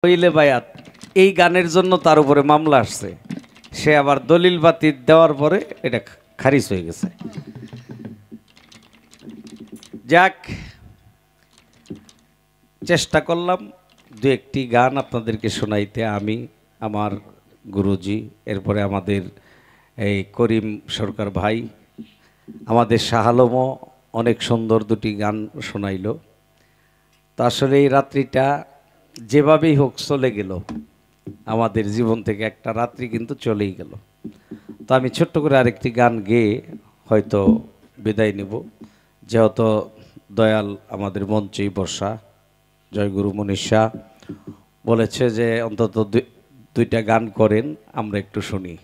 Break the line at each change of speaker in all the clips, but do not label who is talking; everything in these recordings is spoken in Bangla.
হইলে বায়াত এই গানের জন্য তার উপরে মামলা আসছে, সে আবার দলিল বাতিল দেওয়ার পরে এটা খারিজ হয়ে গেছে। যাক, চেষ্টা করলাম দু একটি গান আপনাদেরকে শোনাইতে, আমি, আমার গুরুজি, এরপরে আমাদের এই করিম সরকার ভাই, আমাদের শাহ আলমও অনেক সুন্দর দুটি গান শোনাইল। তো আসলে এই রাত্রিটা যেভাবেই হোক চলে গেল, আমাদের জীবন থেকে একটা রাত্রি কিন্তু চলেই গেল। তো আমি ছোট্ট করে আরেকটি গান গেয়ে হয়তো বিদায় নেব, যেহেতু দয়াল আমাদের মঞ্চেই বর্ষা জয়গুরু মনীষা বলেছে যে অন্তত দুইটা গান করেন, আমরা একটু শুনি।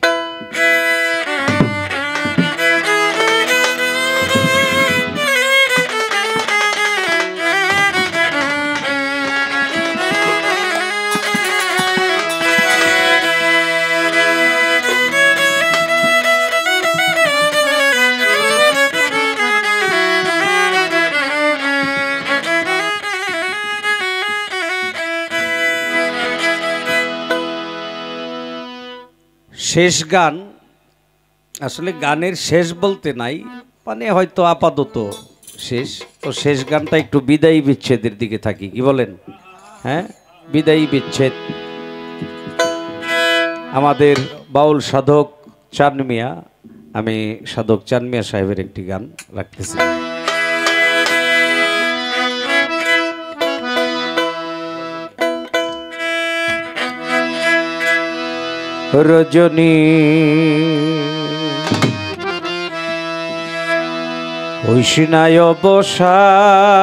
শেষ গান, আসলে গানের শেষ বলতে নাই, মানে হয়তো আপাতত শেষ। তো শেষ গানটা একটু বিদায়ী বিচ্ছেদের দিকে থাকি, কি বলেন? হ্যাঁ, বিদায়ী বিচ্ছেদ। আমাদের বাউল সাধক চান মিয়া, আমি সাধক চান মিয়া সাহেবের একটি গান রাখতেছি। রজনী ঐশিনায় অবসান,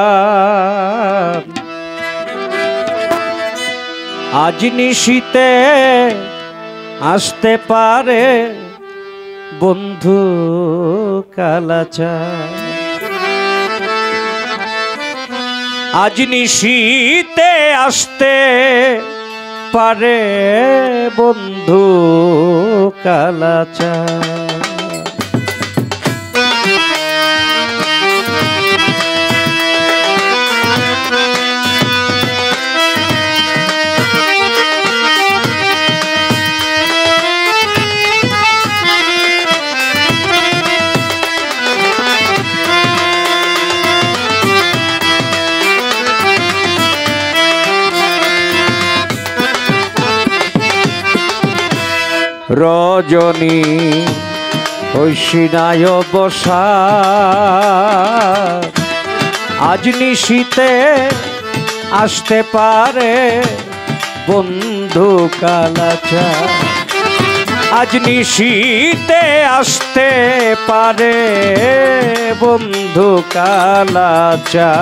আজ নিশীতে আসতে পারে বন্ধু কালাচার। আজ নিশীতে আসতে পারে বন্ধু কালাচার। রজনী ঐশিনায় অবসান, আজ নিশীতে আসতে পারে বন্ধু কালাচার। আজ নিশীতে আসতে পারে বন্ধু কালাচার।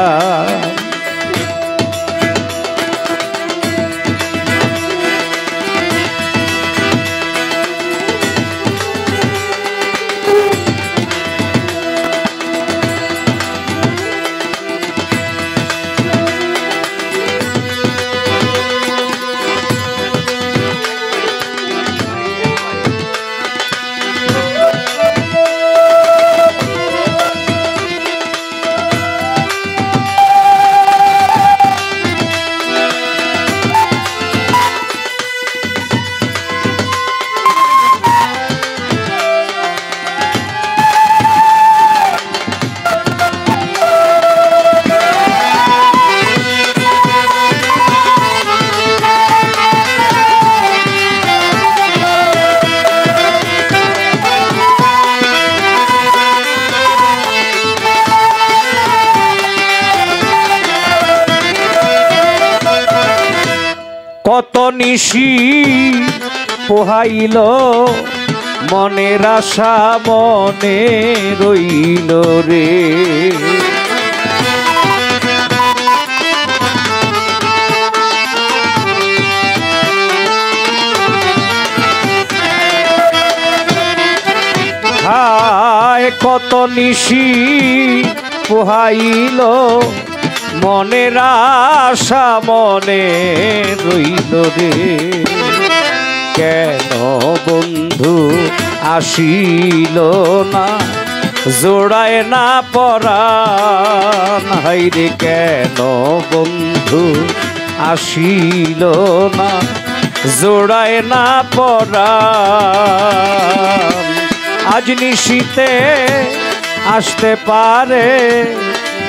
কত নিশি পোহাইল মনের আশা মনে রইল রে। হায় কত নিশি পোহাইল মনের আশা মনে রইল রে। কেন বন্ধু আসিল না জোড়ায় না পরাণ, হাইরে কেন বন্ধু আসিল না জোড়ায় না পরাণ আজ নিশীতে আসতে পারে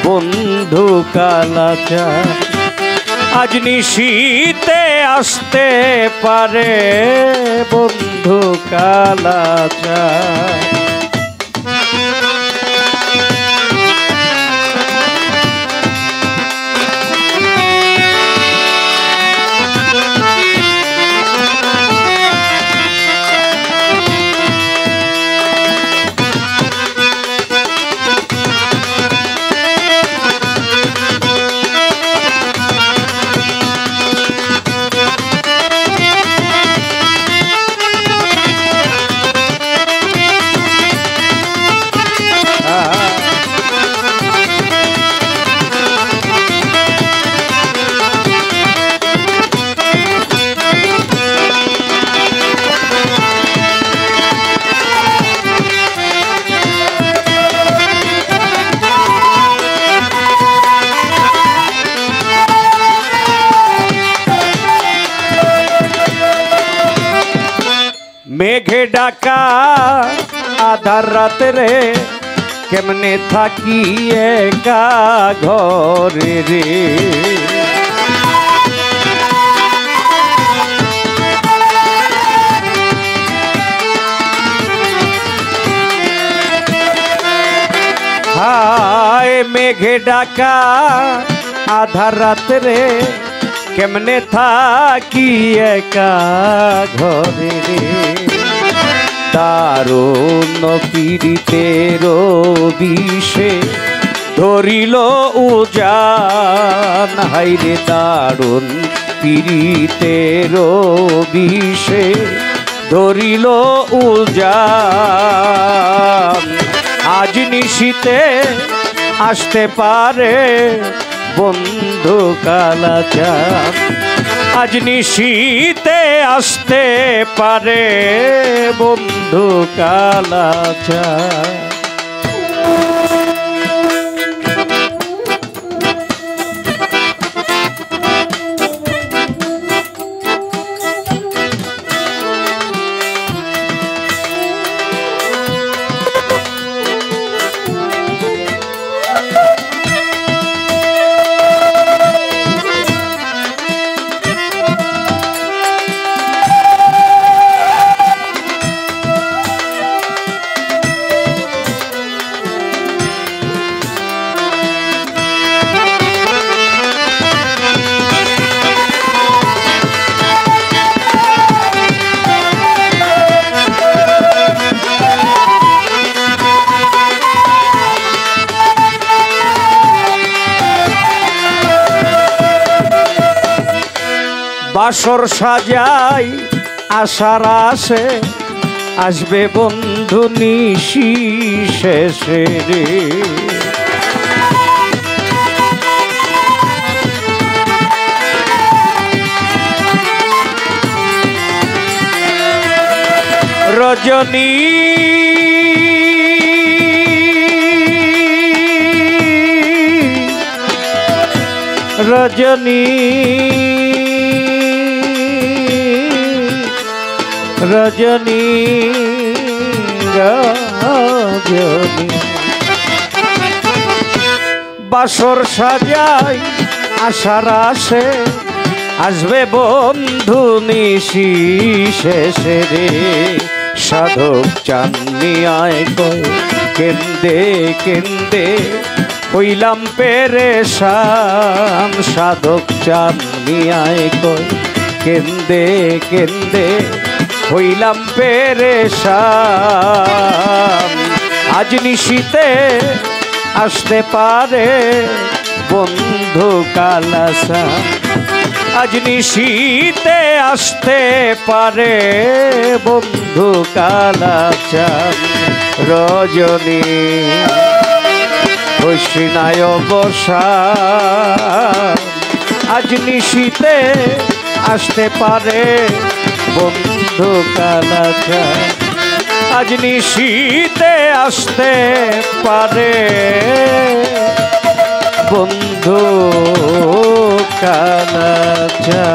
বন্ধু কালাচান আজ নিশীতে আসতে পারে বন্ধু কালাচান মেঘে ডাকা আধার রাতে কেমনে থাকি একা ঘরে রে হায় মেঘে ডাকা আধার রাতে কেমনে থাকি একা ঘরে রে দারুণ পীড়িতের বিষে ধরিল উজান হাইরে দারুণ পীড়িতের বিষে ধরিল উজান আজ নিশীতে আসতে পারে বন্ধু কালাচান আজ নিশীতে আসতে পারে বন্ধু কালাচান বাসর সাজাই আশার আসে আসবে বন্ধু নিশি শেষে রে রজনী রজনী রজনী রজনী বাসর সাজাই আশার আসে আসবে বন্ধু নিশি শেষে রে সাধক চাঁদনি আয় কয় কেন্দে কেন্দে হইলাম পেরেশান সাধক চাঁদনি আয় কয় কেন্দে কেন্দে হইলাম পেরেশান আজ নিশীতে আসতে পারে বন্ধু কালাচান আজ নিশীতে আসতে পারে বন্ধু কালাচান রজনী হইসিনায় অবসান আজ নিশীতে আসতে পারে বন্ধু কালাচান আজ নিশীতে আসতে পারে বন্ধু কালা চা